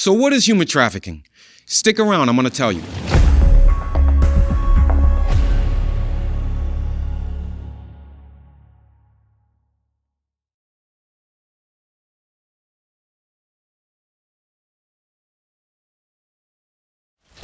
So what is human trafficking? Stick around, I'm going to tell you.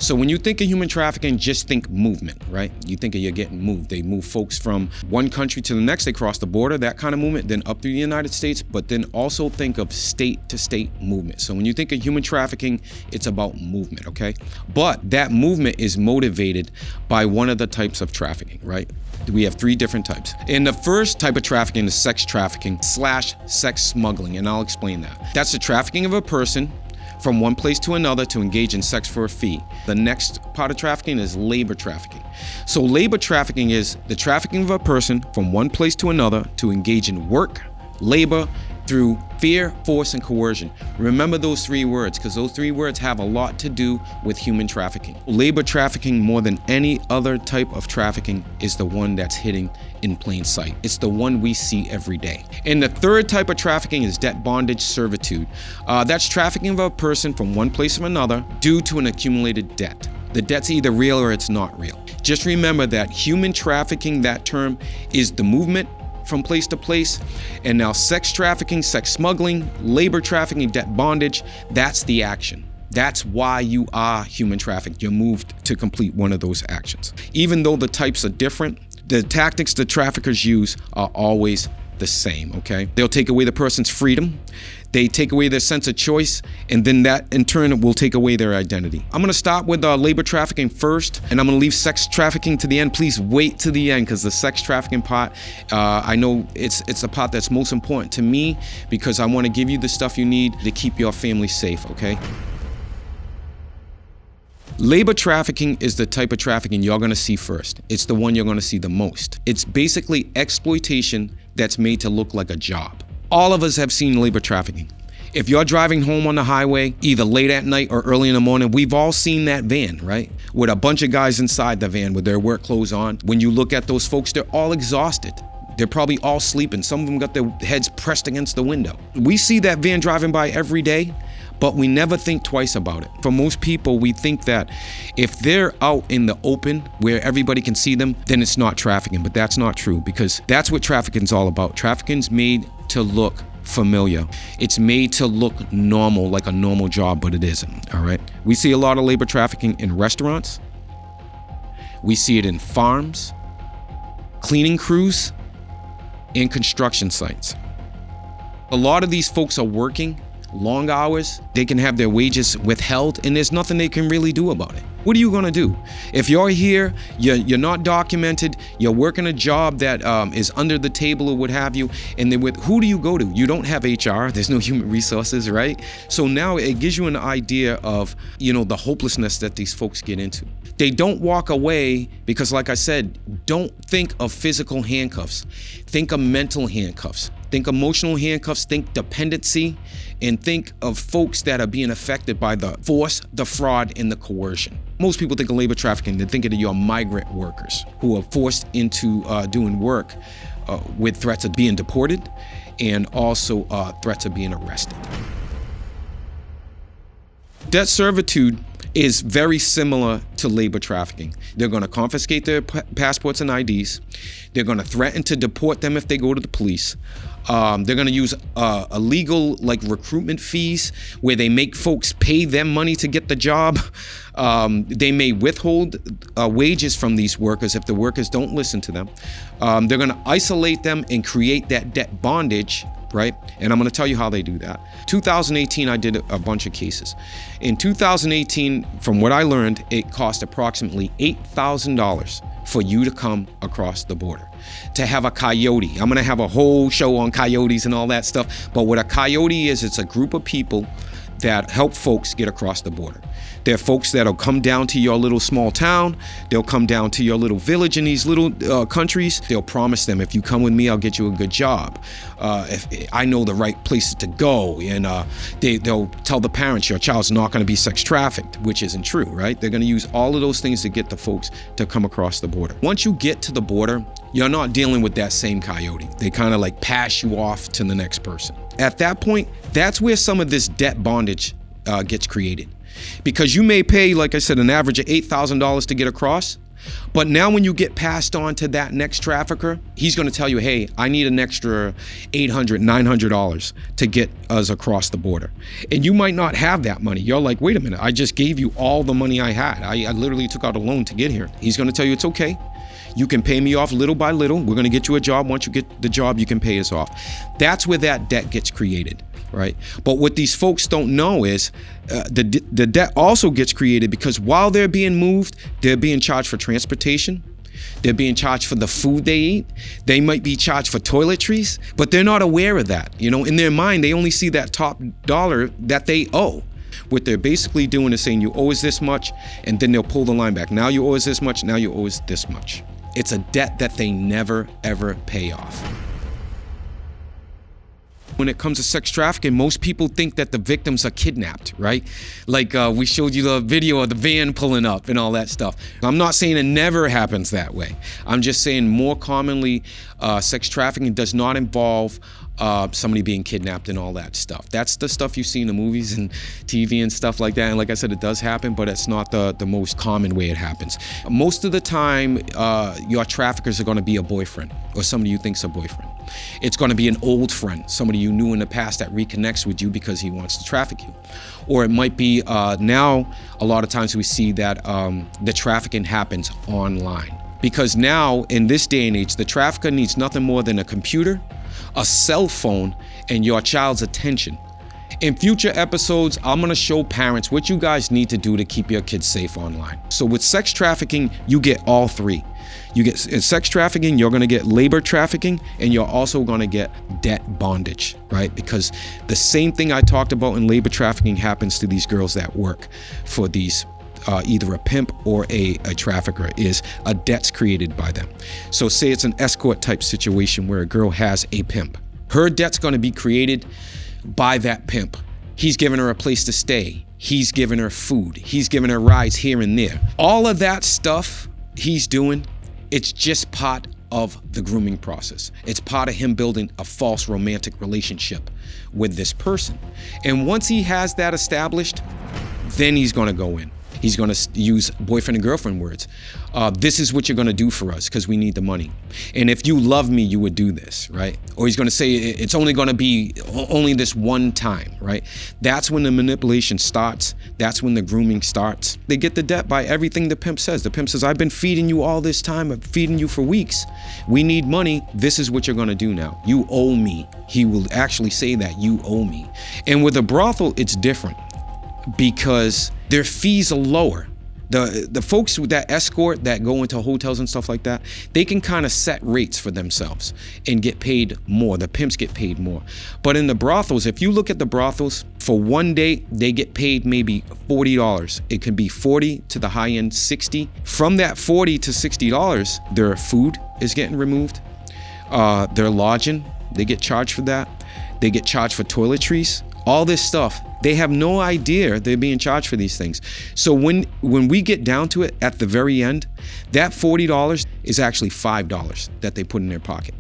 So when you think of human trafficking, just think movement, right? You think of you're getting moved. They move folks from one country to the next. They cross the border, that kind of movement, then up through the United States, but then also think of state to state movement. So when you think of human trafficking, it's about movement, okay? But that movement is motivated by one of the types of trafficking, right? We have three different types. And the first type of trafficking is sex trafficking / sex smuggling, and I'll explain that. That's the trafficking of a person from one place to another to engage in sex for a fee. The next part of trafficking is labor trafficking. So labor trafficking is the trafficking of a person from one place to another to engage in work, labor, through fear, force, and coercion. Remember those three words, because those three words have a lot to do with human trafficking. Labor trafficking, more than any other type of trafficking, is the one that's hidden in plain sight. It's the one we see every day. And the third type of trafficking is debt, bondage, servitude. That's trafficking of a person from one place to another due to an accumulated debt. The debt's either real or it's not real. Just remember that human trafficking, that term, is the movement from place to place. And now sex trafficking, sex smuggling, labor trafficking, debt bondage, that's the action. That's why you are human trafficked. You're moved to complete one of those actions. Even though the types are different, the tactics the traffickers use are always the same, okay? They'll take away the person's freedom, they take away their sense of choice, and then that in turn will take away their identity. I'm gonna start with labor trafficking first, and I'm gonna leave sex trafficking to the end. Please wait to the end, because the sex trafficking part, I know it's the part that's most important to me, because I wanna give you the stuff you need to keep your family safe, okay? Labor trafficking is the type of trafficking you're gonna see first. It's the one you're gonna see the most. It's basically exploitation that's made to look like a job. All of us have seen labor trafficking. If you're driving home on the highway, either late at night or early in the morning, we've all seen that van, right? With a bunch of guys inside the van with their work clothes on. When you look at those folks, they're all exhausted. They're probably all sleeping. Some of them got their heads pressed against the window. We see that van driving by every day, but we never think twice about it. For most people, we think that if they're out in the open where everybody can see them, then it's not trafficking, but that's not true, because that's what trafficking's all about. Trafficking's made to look familiar. It's made to look normal, like a normal job, but it isn't, all right? We see a lot of labor trafficking in restaurants. We see it in farms, cleaning crews, and construction sites. A lot of these folks are working long hours. They can have their wages withheld, and there's nothing they can really do about it. What are you gonna do? If you're here, you're not documented, you're working a job that is under the table or what have you, and then who do you go to? You don't have HR, there's no human resources, right? So now it gives you an idea of, the hopelessness that these folks get into. They don't walk away because, like I said, don't think of physical handcuffs. Think of mental handcuffs. Think emotional handcuffs, think dependency, and think of folks that are being affected by the force, the fraud, and the coercion. Most people think of labor trafficking, they think of your migrant workers who are forced into doing work with threats of being deported and also threats of being arrested. Debt servitude is very similar to labor trafficking. They're going to confiscate their passports and IDs. They're going to threaten to deport them if they go to the police. They're going to use illegal recruitment fees where they make folks pay them money to get the job. They may withhold wages from these workers if the workers don't listen to them. They're going to isolate them and create that debt bondage, right? And I'm going to tell you how they do that. 2018, I did a bunch of cases. In 2018, from what I learned, it cost approximately $8,000 for you to come across the border. To have a coyote. I'm gonna have a whole show on coyotes and all that stuff, but what a coyote is, it's a group of people that help folks get across the border. They're folks that'll come down to your little small town, they'll come down to your little village in these little countries. They'll promise them, if you come with me, I'll get you a good job. If I know the right places to go, and they'll tell the parents your child's not gonna be sex trafficked, which isn't true, right? They're gonna use all of those things to get the folks to come across the border. Once you get to the border, you're not dealing with that same coyote. They kind of pass you off to the next person. At that point, that's where some of this debt bondage gets created. Because you may pay, like I said, an average of $8,000 to get across. But now when you get passed on to that next trafficker, he's going to tell you, hey, I need an extra $800, $900 to get us across the border. And you might not have that money. You're like, wait a minute, I just gave you all the money I had. I literally took out a loan to get here. He's going to tell you it's okay. You can pay me off little by little. We're going to get you a job. Once you get the job, you can pay us off. That's where that debt gets created, right? But what these folks don't know is the debt also gets created because while they're being moved, they're being charged for transportation. They're being charged for the food they eat. They might be charged for toiletries, but they're not aware of that. You know, in their mind, they only see that top dollar that they owe. What they're basically doing is saying, you owe us this much, and then they'll pull the line back. Now you owe us this much, now you owe us this much. It's a debt that they never, ever pay off. When it comes to sex trafficking, most people think that the victims are kidnapped, right? Like we showed you the video of the van pulling up and all that stuff. I'm not saying it never happens that way. I'm just saying more commonly, sex trafficking does not involve somebody being kidnapped and all that stuff. That's the stuff you see in the movies and TV and stuff like that. And like I said, it does happen, but it's not the most common way it happens. Most of the time, your traffickers are going to be a boyfriend or somebody you think's a boyfriend. It's going to be an old friend, somebody you knew in the past that reconnects with you because he wants to traffic you. Or it might be now, a lot of times we see that the trafficking happens online. Because now, in this day and age, the trafficker needs nothing more than a computer, a cell phone, and your child's attention. In future episodes, I'm going to show parents what you guys need to do to keep your kids safe online. So with sex trafficking, you get all three. You get in sex trafficking, you're going to get labor trafficking, and you're also going to get debt bondage, right? Because the same thing I talked about in labor trafficking happens to these girls that work for these either a pimp or a trafficker, is a debt's created by them. So say it's an escort type situation where a girl has a pimp. Her debt's going to be created by that pimp. He's giving her a place to stay. He's giving her food. He's giving her rides here and there. All of that stuff he's doing, it's just part of the grooming process. It's part of him building a false romantic relationship with this person. And once he has that established, then he's going to go in. He's going to use boyfriend and girlfriend words. This is what you're going to do for us because we need the money. And if you love me, you would do this, right? Or he's going to say it's only going to be only this one time, right? That's when the manipulation starts. That's when the grooming starts. They get the debt by everything the pimp says. The pimp says, I've been feeding you all this time. I'm feeding you for weeks. We need money. This is what you're going to do now. You owe me. He will actually say that you owe me. And with a brothel, it's different because their fees are lower. The folks that escort, that go into hotels and stuff like that, they can kind of set rates for themselves and get paid more. The pimps get paid more. But in the brothels, if you look at the brothels, for one day, they get paid maybe $40. It could be 40 to the high end 60. From that $40 to $60, their food is getting removed. Their lodging, they get charged for that. They get charged for toiletries. All this stuff, they have no idea they're being charged for these things. So when we get down to it at the very end, that $40 is actually $5 that they put in their pocket.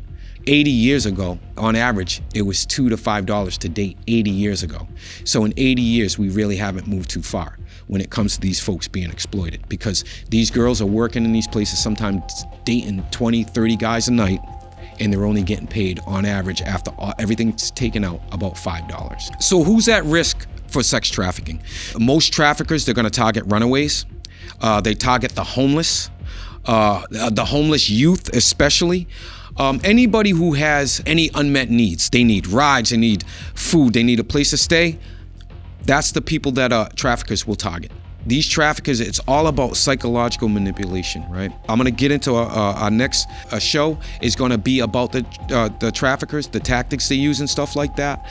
80 years ago, on average, it was $2 to $5 to date 80 years ago. So in 80 years, we really haven't moved too far when it comes to these folks being exploited, because these girls are working in these places, sometimes dating 20, 30 guys a night, and they're only getting paid on average after everything's taken out about $5. So who's at risk for sex trafficking? Most traffickers, they're gonna target runaways. They target the homeless youth especially. Anybody who has any unmet needs. They need rides, they need food, they need a place to stay. That's the people that traffickers will target. These traffickers, it's all about psychological manipulation, right? I'm gonna get into our next show is gonna be about the traffickers, the tactics they use and stuff like that.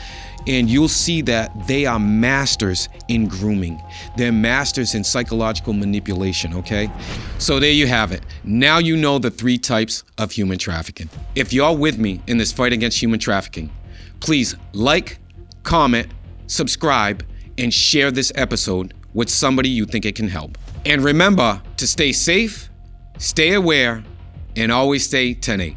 And you'll see that they are masters in grooming. They're masters in psychological manipulation, okay? So there you have it. Now you know the 3 types of human trafficking. If you're with me in this fight against human trafficking, please like, comment, subscribe, and share this episode with somebody you think it can help. And remember to stay safe, stay aware, and always stay 10-8.